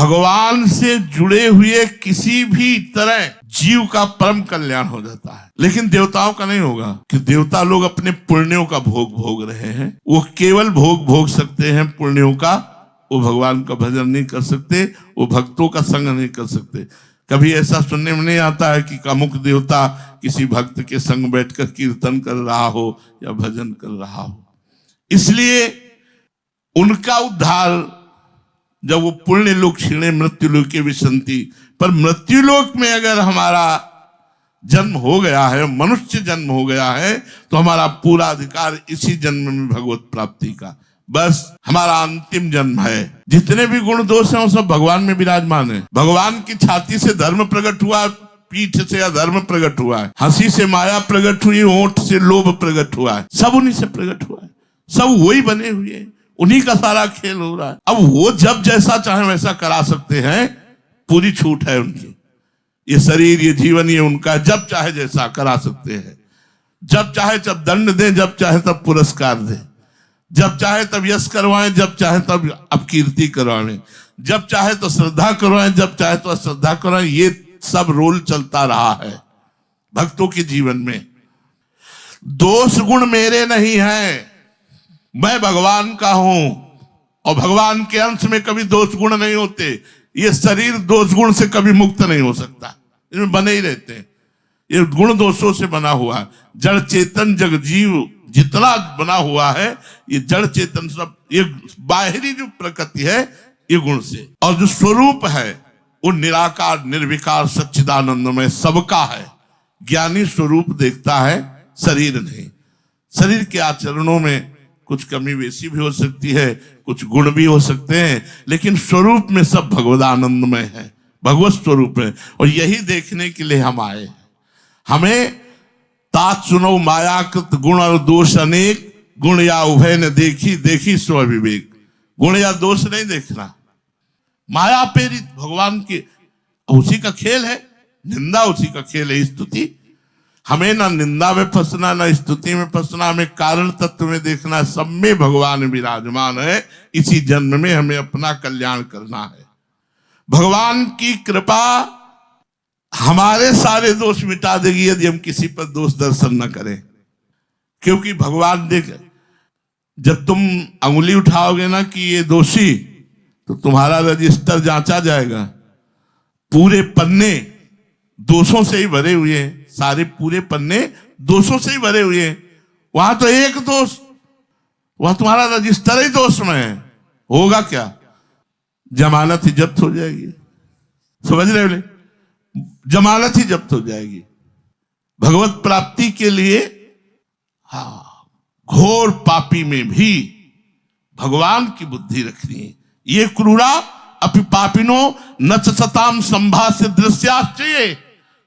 भगवान से जुड़े हुए किसी भी तरह जीव का परम कल्याण हो जाता है, लेकिन देवताओं का नहीं होगा कि देवता लोग अपने पुण्यों का भोग भोग रहे हैं। वो केवल भोग भोग सकते हैं पुण्यों का, वो भगवान का भजन नहीं कर सकते, वो भक्तों का संग नहीं कर सकते। कभी ऐसा सुनने में नहीं आता है कि अमुक देवता किसी भक्त के संग बैठकर कीर्तन कर रहा हो या भजन कर रहा हो। इसलिए उनका उद्धार जब वो पुण्य लोक क्षीणे मृत्युलोक के विसंति, पर मृत्युलोक में अगर हमारा जन्म हो गया है, मनुष्य जन्म हो गया है, तो हमारा पूरा अधिकार इसी जन्म में भगवत प्राप्ति का, बस हमारा अंतिम जन्म है। जितने भी गुण दोष हैं वो सब भगवान में विराजमान है। भगवान की छाती से धर्म प्रकट हुआ, पीठ से अधर्म प्रकट हुआ है, हंसी से माया प्रकट हुई, होंठ से लोभ प्रकट हुआ है, सब उन्हीं से प्रकट हुआ है, सब वही बने हुए हैं, उन्हीं का सारा खेल हो रहा है। अब वो जब जैसा चाहे वैसा करा सकते हैं, पूरी छूट है उनकी। ये शरीर, ये जीवन, ये उनका, जब चाहे जैसा करा सकते हैं। जब चाहे तब दंड दें, जब चाहे तब पुरस्कार दें, जब चाहे तब यश करवाएं, जब चाहे तब अपकीर्ति करवाएं, जब चाहे तो श्रद्धा करवाएं, जब चाहे तो अश्रद्धा करवाएं। ये सब रोल चलता रहा है भक्तों के जीवन में। दोष गुण मेरे नहीं है, मैं भगवान का हूं, और भगवान के अंश में कभी दोष गुण नहीं होते। ये शरीर दोष गुण से कभी मुक्त नहीं हो सकता, इसमें बने ही रहते हैं। ये गुण दोषों से बना हुआ है। जड़ चेतन जग जीव जितना बना हुआ है, ये जड़ चेतन सब, ये बाहरी जो प्रकृति है ये गुण से, और जो स्वरूप है वो निराकार निर्विकार सच्चिदानंदमय सबका है। ज्ञानी स्वरूप देखता है, शरीर नहीं। शरीर के आचरणों में कुछ कमी बेसी भी हो सकती है, कुछ गुण भी हो सकते हैं, लेकिन स्वरूप में सब भगवदानंदमय है, भगवत स्वरूप है। और यही देखने के लिए हम आए हैं। हमें तात सुनो मायाकृत गुण और दोष अनेक, गुण या उभय न देखी, देखी स्व विवेक। गुण या दोष नहीं देखना, माया प्रेरित भगवान के उसी का खेल है, निंदा उसी का खेल है, स्तुति। हमें ना निंदा में फंसना, ना स्तुति में फंसना, हमें कारण तत्व में देखना। सब में भगवान विराजमान है, इसी जन्म में हमें अपना कल्याण करना है। भगवान की कृपा हमारे सारे दोष मिटा देगी यदि हम किसी पर दोष दर्शन न करें। क्योंकि भगवान देख, जब तुम अंगुली उठाओगे ना कि ये दोषी, तो तुम्हारा रजिस्टर जांचा जाएगा। पूरे पन्ने दोषों से ही भरे हुए हैं, सारे पूरे पन्ने दोषों से ही भरे हुए हैं। वहां तो एक दोष, वहां तुम्हारा रजिस्टर ही दोष में है। होगा क्या? जमानत ही जब्त हो जाएगी। समझ रहे हो? जमानत ही जब्त हो जाएगी। भगवत प्राप्ति के लिए घोर पापी में भी भगवान की बुद्धि रखनी है। ये क्रूरा अपि पापिनो न सताम संभाष्य दृश्याश्चर्य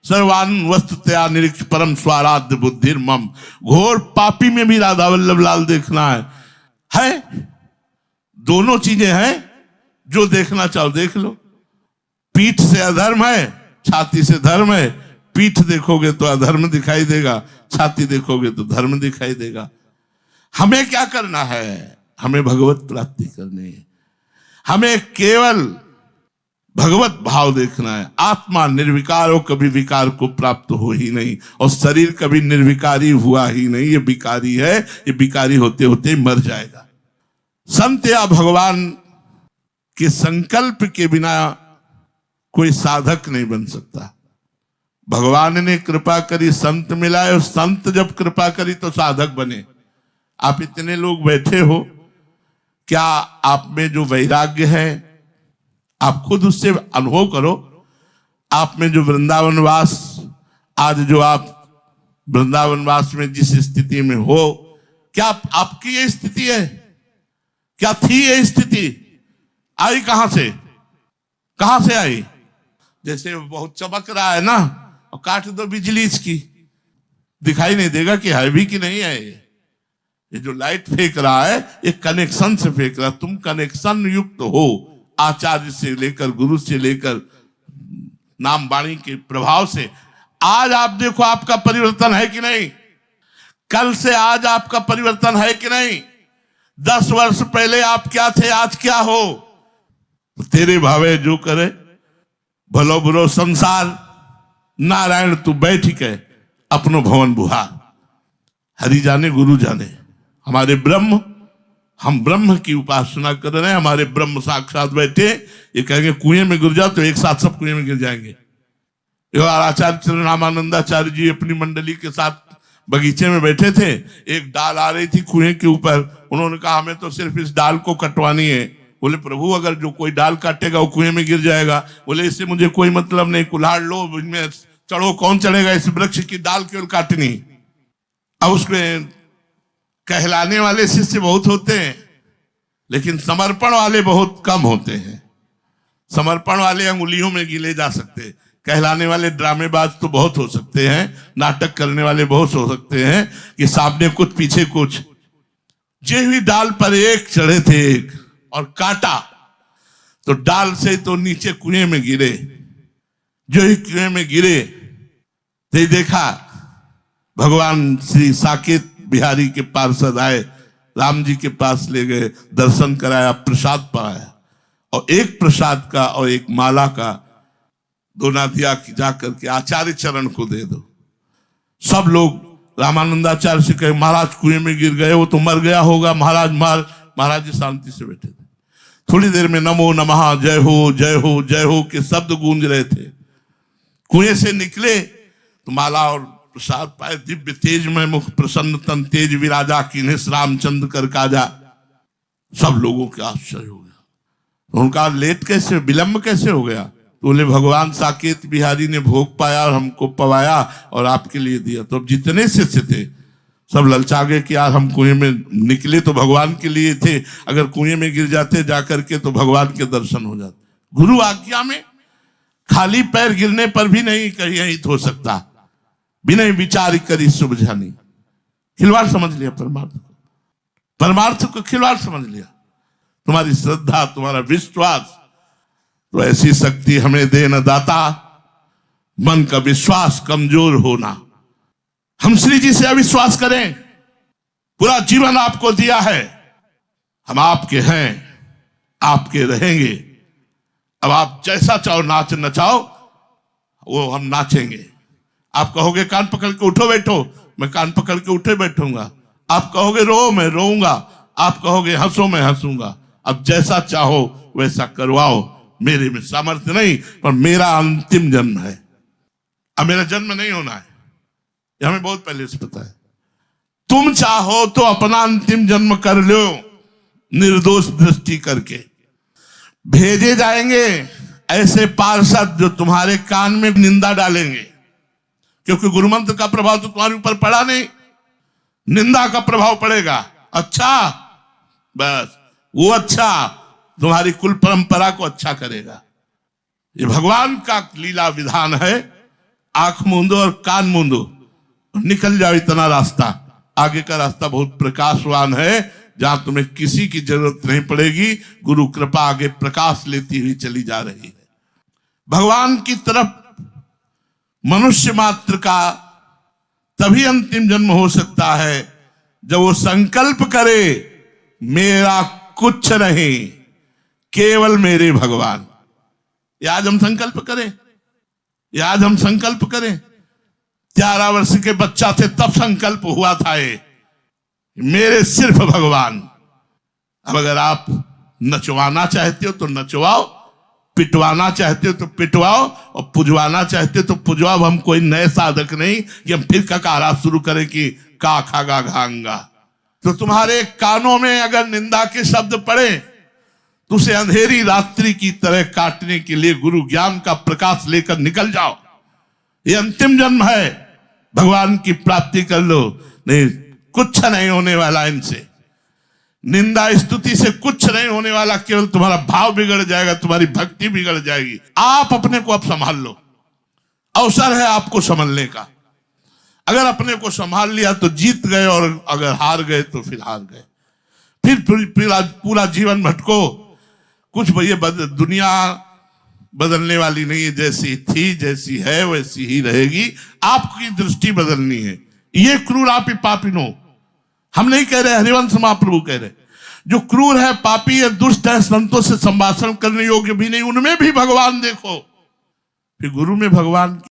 सर्वान वस्तुतया निरीक्ष परम स्वाराध्य बुद्धिर मम। घोर पापी में भी राधा वल्लभ लाल देखना है। दोनों चीजें हैं, जो देखना चाहो देख लो। पीठ से अधर्म है, छाती से धर्म है। पीठ देखोगे तो अधर्म दिखाई देगा, छाती देखोगे तो धर्म दिखाई देगा। हमें क्या करना है? हमें भगवत प्राप्ति करनी है। हमें केवल भगवत भाव देखना है। आत्मा निर्विकार हो, कभी विकार को प्राप्त हो ही नहीं, और शरीर कभी निर्विकारी हुआ ही नहीं। ये विकारी है, ये विकारी होते होते मर जाएगा। संत या भगवान के संकल्प के बिना कोई साधक नहीं बन सकता। भगवान ने कृपा करी, संत मिलाए, और संत जब कृपा करी तो साधक बने। आप इतने लोग बैठे हो, क्या आप में जो वैराग्य है आप खुद उससे अनुभव करो। आप में जो वृंदावनवास, आज जो आप वृंदावनवास में जिस स्थिति में हो, क्या आपकी ये स्थिति है? क्या थी ये स्थिति? आई कहां से? कहां से आई? जैसे बहुत चमक रहा है ना, और काट दो बिजली इसकी, दिखाई नहीं देगा कि है भी कि नहीं है। ये जो लाइट फेंक रहा है, ये कनेक्शन से फेंक रहा है। तुम कनेक्शन युक्त हो, आचार्य से लेकर, गुरु से लेकर, नाम वाणी के प्रभाव से। आज आप देखो आपका परिवर्तन है कि नहीं? कल से आज आपका परिवर्तन है कि नहीं? 10 वर्ष पहले आप क्या थे, आज क्या हो? तो तेरे भावे जो करे, भलो बुरो संसार, नारायण तू बैठ के अपनो भवन बुहार। हरि जाने गुरु जाने, हमारे ब्रह्म, हम ब्रह्म की उपासना कर रहे हैं, हमारे ब्रह्म साक्षात बैठे, ये कहेंगे कुएं में गिर जाओ तो एक साथ सब कुएं में गिर जाएंगे। आचार्य चरण रामानंदाचार्य जी अपनी मंडली के साथ बगीचे में बैठे थे, एक डाल आ रही थी कुएं के ऊपर, उन्होंने कहा हमें तो सिर्फ इस डाल को कटवानी है। बोले प्रभु अगर जो कोई डाल काटेगा वो कुएं में गिर जाएगा। बोले इससे मुझे कोई मतलब नहीं, कुल्हाड़ लो, इनमें चढ़ो, कौन चढ़ेगा, इस वृक्ष की डाल केवल काटनी। अब उसमें कहलाने वाले शिष्य बहुत होते हैं, लेकिन समर्पण वाले बहुत कम होते हैं। समर्पण वाले अंगुलियों में गिले जा सकते हैं, कहलाने वाले ड्रामेबाज तो बहुत हो सकते हैं, नाटक करने वाले बहुत हो सकते हैं कि सामने कुछ पीछे कुछ। जे हुई डाल पर एक चढ़े थे एक, और काटा तो डाल से तो नीचे कुएं में गिरे। जो ही कुएं में गिरे तो देखा भगवान श्री साकेत बिहारी के पार्षद आए, राम जी के पास ले गए, दर्शन कराया, प्रसाद पाया, और एक प्रसाद का और एक माला का दोना दिया कि जाकर के आचार्य चरण को दे दो। सब लोग रामानंदाचार्य से कहे महाराज कुएं में गिर गए, वो तो मर गया होगा। महाराज जी शांति से बैठे थे। थोड़ी देर में नमो नमः, जय हो जय हो जय हो के शब्द गूंज रहे थे। कुएं से निकले तो माला और प्रसाद पाए। दिव्य तेज में मुख, प्रसन्न तन तेज विराजा, कीन्हे रामचंद्र कर काजा। सब लोगों के आश्चर्य हो गया। उनका लेट कैसे, विलंब कैसे हो गया? बोले भगवान साकेत बिहारी ने भोग पाया और हमको पवाया और आपके लिए दिया। तो अब जितने शिष्य थे सब ललचा गए कि यार हम कुएं में निकले तो भगवान के लिए थे, अगर कुएं में गिर जाते जाकर के तो भगवान के दर्शन हो जाते। गुरु आज्ञा में खाली पैर गिरने पर भी नहीं कहीं हित हो सकता, बिना विचार करी सुबझानी। खिलवाड़ समझ लिया परमार्थ को, परमार्थ को खिलवाड़ समझ लिया। तुम्हारी श्रद्धा, तुम्हारा विश्वास, तो ऐसी शक्ति हमें दे न दाता, मन का विश्वास कमजोर होना। हम श्री जी से अविश्वास करें, पूरा जीवन आपको दिया है, हम आपके हैं, आपके रहेंगे। अब आप जैसा चाहो नाच नचाओ, वो हम नाचेंगे। आप कहोगे कान पकड़ के उठो बैठो, मैं कान पकड़ के उठे बैठूंगा। आप कहोगे रो, मैं रोऊंगा। आप कहोगे हंसो, मैं हंसूंगा। अब जैसा चाहो वैसा करवाओ। मेरे में सामर्थ्य नहीं, पर मेरा अंतिम जन्म है। अब मेरा जन्म नहीं होना है, ये हमें बहुत पहले से पता है। तुम चाहो तो अपना अंतिम जन्म कर लो, निर्दोष दृष्टि करके। भेजे जाएंगे ऐसे पार्षद जो तुम्हारे कान में निंदा डालेंगे, क्योंकि गुरुमंत्र का प्रभाव तो तुम्हारे ऊपर पड़ा नहीं, निंदा का प्रभाव पड़ेगा। अच्छा, बस वो अच्छा तुम्हारी कुल परंपरा को अच्छा करेगा। ये भगवान का लीला विधान है। आंख मूंदो और कान मूंदो, निकल जाओ इतना रास्ता। आगे का रास्ता बहुत प्रकाशवान है, जहां तुम्हें किसी की जरूरत नहीं पड़ेगी। गुरु कृपा आगे प्रकाश लेती हुई चली जा रही है। भगवान की तरफ मनुष्य मात्र का तभी अंतिम जन्म हो सकता है जब वो संकल्प करे मेरा कुछ नहीं, केवल मेरे भगवान। ये आज हम संकल्प करें, ये आज हम संकल्प करें। 11 वर्ष के बच्चा थे तब संकल्प हुआ था ये, मेरे सिर्फ भगवान। अब अगर आप नचवाना चाहते हो तो नचवाओ, पिटवाना चाहते हो तो पिटवाओ, और पुजवाना चाहते हो तो पुजवाओ। हम कोई नए साधक नहीं कि हम फिर ककारा शुरू करें कि का खागा घांगा। तो तुम्हारे कानों में अगर निंदा के शब्द पड़े तो उसे अंधेरी रात्रि की तरह काटने के लिए गुरु ज्ञान का प्रकाश लेकर निकल जाओ। ये अंतिम जन्म है, भगवान की प्राप्ति कर लो। नहीं, कुछ नहीं होने वाला इनसे, निंदा स्तुति से कुछ नहीं होने वाला। केवल तुम्हारा भाव बिगड़ जाएगा, तुम्हारी भक्ति बिगड़ जाएगी। आप अपने को अब संभाल लो, अवसर है आपको संभलने का। अगर अपने को संभाल लिया तो जीत गए, और अगर हार गए तो फिर हार गए। फिर पूरा जीवन भटको। कुछ भैया दुनिया बदलने वाली नहीं है, जैसी थी जैसी है वैसी ही रहेगी। आपकी दृष्टि बदलनी है। ये क्रूर आप पापिनो, हम नहीं कह रहे, हरिवंश महाप्रभु कह रहे, जो क्रूर है, पापी है, दुष्ट है, संतों से संभाषण करने योग्य भी नहीं, उनमें भी भगवान देखो। फिर गुरु में भगवान